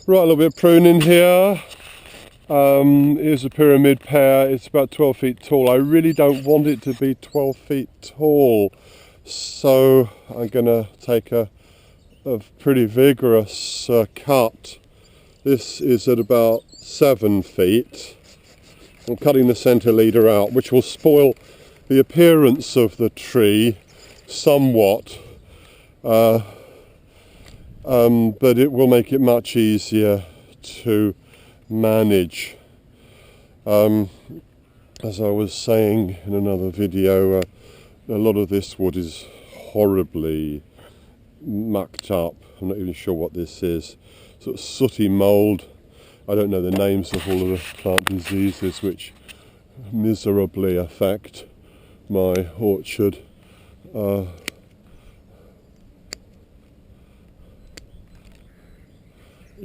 Right, a little bit of pruning here. Here's a pyramid pear. It's about 12 feet tall. I really don't want it to be 12 feet tall, so I'm going to take a pretty vigorous cut. This is at about 7 feet. I'm cutting the centre leader out, which will spoil the appearance of the tree somewhat, but it will make it much easier to manage. As I was saying in another video, a lot of this wood is horribly mucked up. I'm not even sure what this is. Sort of sooty mould. I don't know the names of all of the plant diseases which miserably affect my orchard.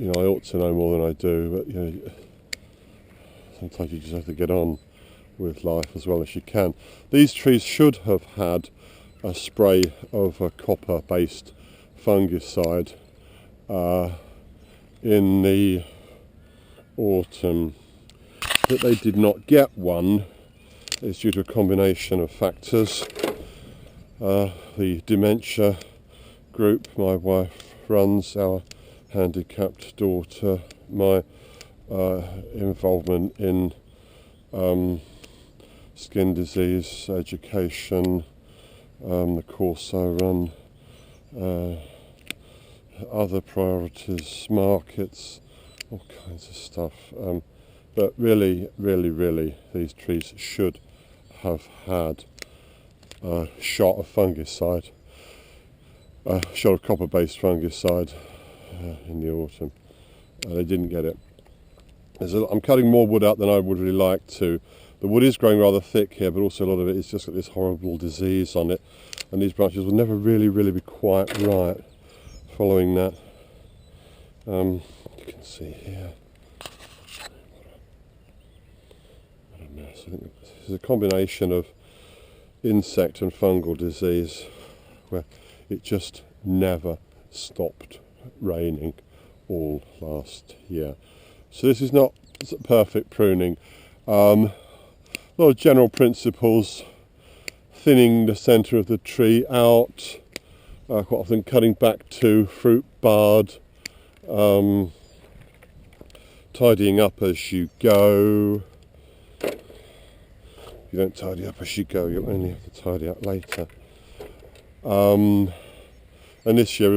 I ought to know more than I do, but sometimes you just have to get on with life as well as you can. These trees should have had a spray of a copper-based fungicide in the autumn. That they did not get one is due to a combination of factors. The dementia group my wife runs, our handicapped daughter, my involvement in skin disease education, the course I run, other priorities, markets, all kinds of stuff. But really, these trees should have had a shot of fungicide, a shot of copper-based fungicide in the autumn. They didn't get it. I'm cutting more wood out than I would really like to. The wood is growing rather thick here, but also a lot of it is just got this horrible disease on it, and these branches will never really be quite right following that. You can see here. What a mess. I think this is a combination of insect and fungal disease where it just never stopped raining all last year. So this is not perfect pruning. A lot of general principles: thinning the centre of the tree out, quite often cutting back to fruit bud, tidying up as you go. If you don't tidy up as you go, you'll only have to tidy up later. And this year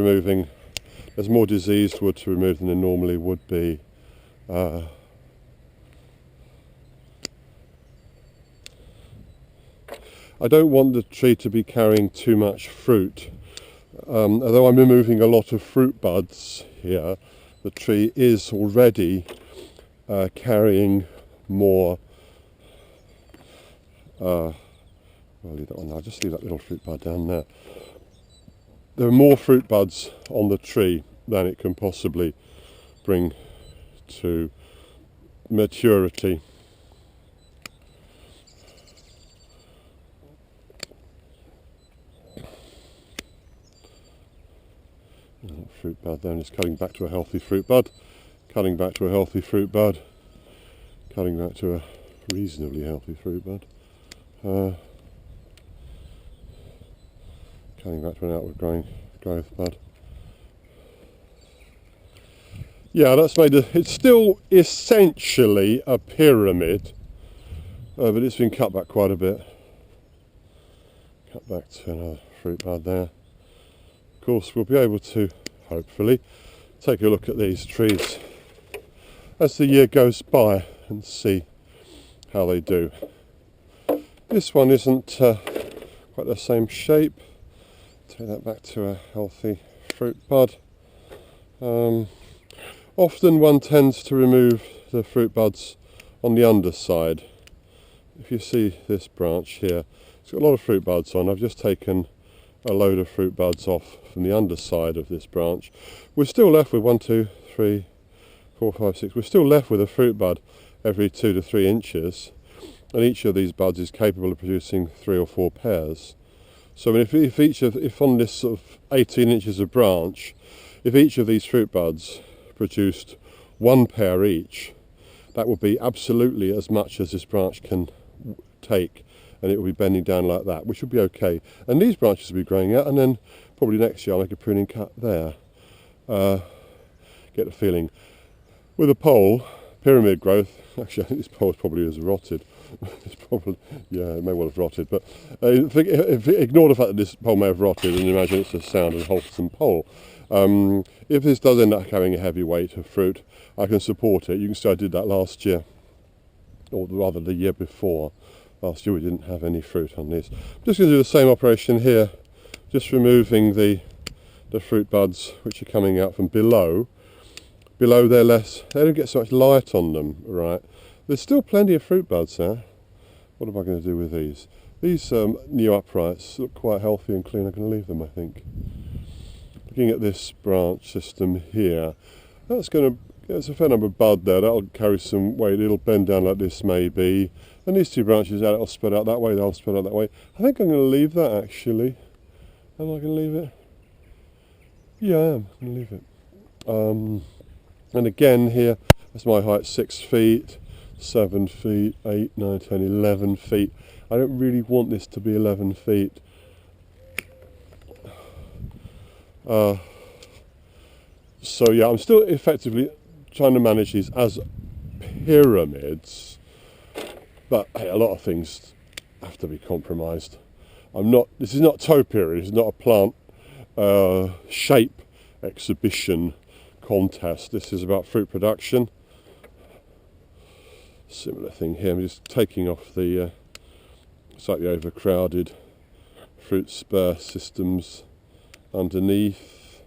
there's more diseased wood to remove than there normally would be. I don't want the tree to be carrying too much fruit. Although I'm removing a lot of fruit buds here, the tree is already carrying more. I'll leave that one there. I'll just leave that little fruit bud down there. There are more fruit buds on the tree than it can possibly bring to maturity. Fruit bud there, and it's cutting back to a healthy fruit bud, cutting back to a healthy fruit bud, cutting back to a reasonably healthy fruit bud, cutting back to an outward growth bud. Yeah, that's made it's still essentially a pyramid, but it's been cut back quite a bit. Cut back to another fruit bud there. Of course, we'll be able to hopefully take a look at these trees as the year goes by and see how they do. This one isn't quite the same shape. Take that back to a healthy fruit bud. Often one tends to remove the fruit buds on the underside. If you see this branch here, it's got a lot of fruit buds on. I've just taken a load of fruit buds off from the underside of this branch. We're still left with 1, 2, 3, 4, 5, 6. We're still left with a fruit bud every 2 to 3 inches, and each of these buds is capable of producing 3 or 4 pears. So if on this sort of 18 inches of branch, if each of these fruit buds produced one pear each, that would be absolutely as much as this branch can take, and it will be bending down like that, which would be okay. And these branches will be growing out, and then probably next year I'll make a pruning cut there. Get the feeling. With a pole, pyramid growth, actually I think this pole probably is rotted. It's probably, yeah, it may well have rotted, but if ignore the fact that this pole may have rotted and imagine it's a sound and wholesome pole. If this does end up carrying a heavy weight of fruit, I can support it. You can see I did that last year, or rather the year before. Last year we didn't have any fruit on these. I'm just going to do the same operation here, just removing the fruit buds which are coming out from below. Below they don't get so much light on them, right? There's still plenty of fruit buds there. What am I going to do with these? These new uprights look quite healthy and clean. I'm going to leave them, I think. Looking at this branch system here, there's a fair number of bud there. That'll carry some weight. It'll bend down like this maybe. And these two branches out, it'll spread out that way, they'll spread out that way. I think I'm going to leave that actually. Am I going to leave it? Yeah, I am going to leave it. And again here, that's my height, 6 feet. 7 feet, 8, 9, 10, 11 feet. I don't really want this to be 11 feet. So yeah, I'm still effectively trying to manage these as pyramids, but hey, a lot of things have to be compromised. This is not topiary, it's not a plant shape exhibition contest. This is about fruit production. Similar thing here. I'm just taking off the slightly overcrowded fruit spur systems underneath.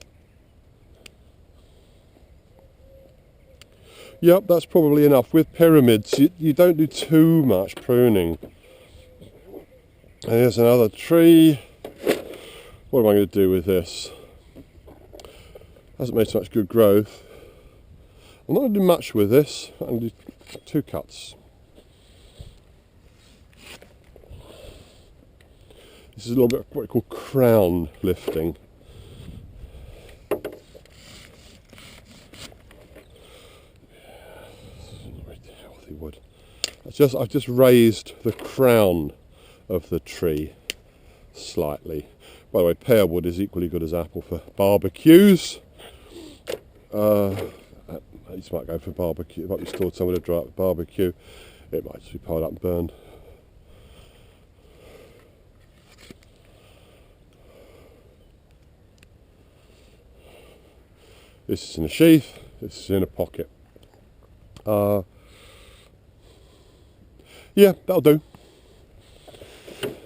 Yep, that's probably enough. With pyramids, you don't do too much pruning. And here's another tree. What am I going to do with this? Hasn't made so much good growth. I'm not going to do much with this. I'm going to do 2 cuts. This is a little bit of what we call crown lifting. Very healthy wood. I've just raised the crown of the tree slightly. By the way, pear wood is equally good as apple for barbecues. This might go for barbecue. It might be stored somewhere to dry up for barbecue. It might just be piled up and burned. This is in a sheath. This is in a pocket. Yeah, that'll do.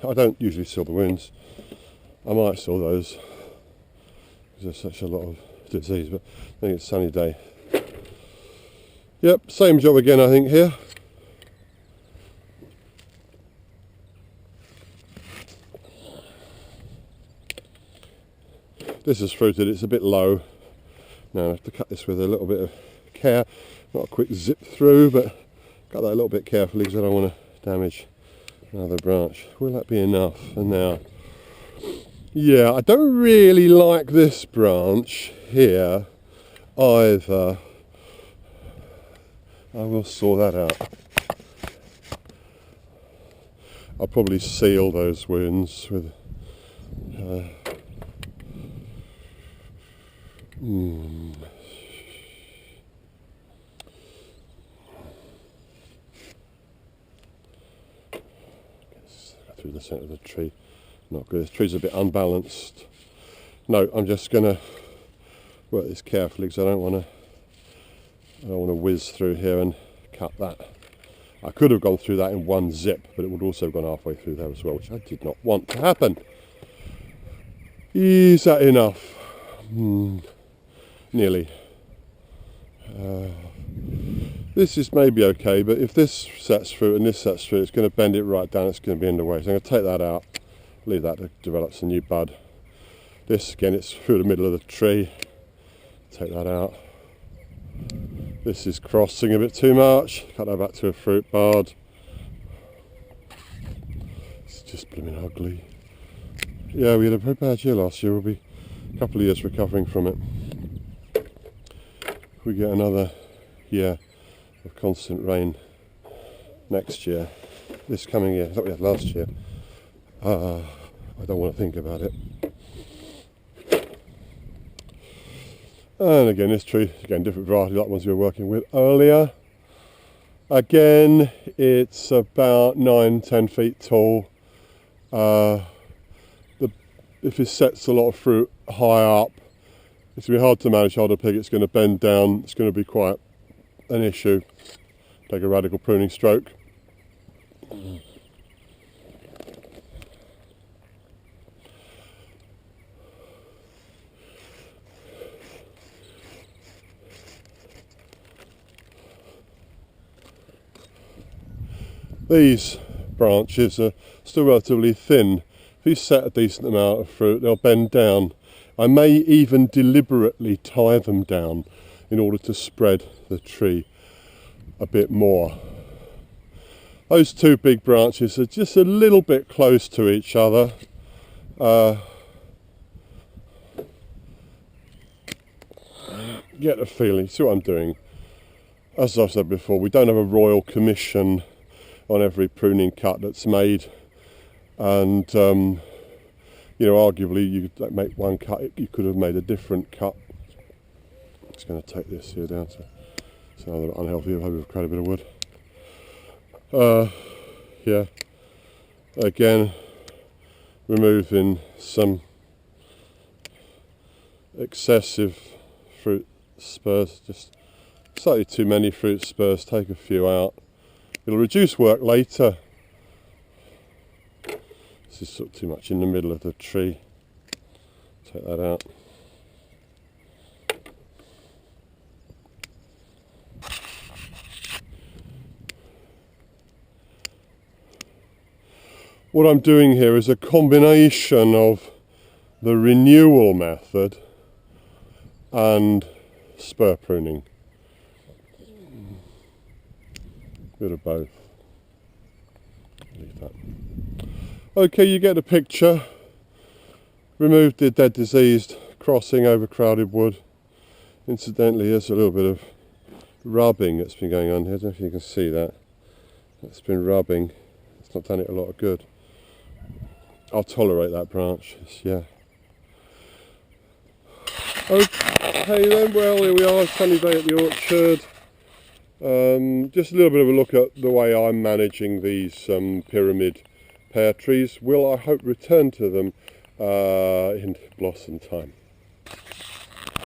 I don't usually seal the wounds. I might seal those because there's such a lot of disease, but I think it's a sunny day. Yep, same job again I think here. This is fruited, it's a bit low. Now I have to cut this with a little bit of care. Not a quick zip through, but cut that a little bit carefully because I don't want to damage another branch. Will that be enough? And now, yeah, I don't really like this branch here either. I will saw that out. I'll probably seal those wounds with through the centre of the tree. Not good. This tree's a bit unbalanced. No, I'm just going to work this carefully because I don't want to whiz through here and cut that. I could have gone through that in one zip, but it would also have gone halfway through there as well, which I did not want to happen. Is that enough? Nearly. This is maybe okay, but if this sets through and this sets through, it's going to bend it right down, it's going to be in the way. So I'm going to take that out, leave that to develop some new bud. This, again, it's through the middle of the tree. Take that out. This is crossing a bit too much. Cut that back to a fruit bud. It's just blooming ugly. Yeah, we had a very bad year last year. We'll be a couple of years recovering from it. If we get another year of constant rain next year, this coming year, that we had last year, I don't want to think about it. And again, this tree, again, different variety like ones we were working with earlier. Again, it's about 9-10 feet tall. If it sets a lot of fruit high up, it's going to be hard to manage, hard to pick. It's going to bend down. It's going to be quite an issue. Take a radical pruning stroke. These branches are still relatively thin. If you set a decent amount of fruit, they'll bend down. I may even deliberately tie them down in order to spread the tree a bit more. Those two big branches are just a little bit close to each other. Get a feeling, see what I'm doing. As I've said before, we don't have a royal commission on every pruning cut that's made, and arguably you could make one cut, you could have made a different cut. I'm just going to take this here down to it's another unhealthy. I hope we've created a bit of wood. Yeah, again removing some excessive fruit spurs, just slightly too many fruit spurs, take a few out. It'll reduce work later. This is sort of too much in the middle of the tree. Take that out. What I'm doing here is a combination of the renewal method and spur pruning. Bit of both. Leave that. Okay, you get the picture. Removed the dead diseased crossing overcrowded wood. Incidentally, there's a little bit of rubbing that's been going on here. I don't know if you can see that. It's been rubbing. It's not done it a lot of good. I'll tolerate that branch. Yeah. Okay then, well here we are, sunny day at the orchard. Just a little bit of a look at the way I'm managing these pyramid pear trees. Will, I hope, return to them in blossom time.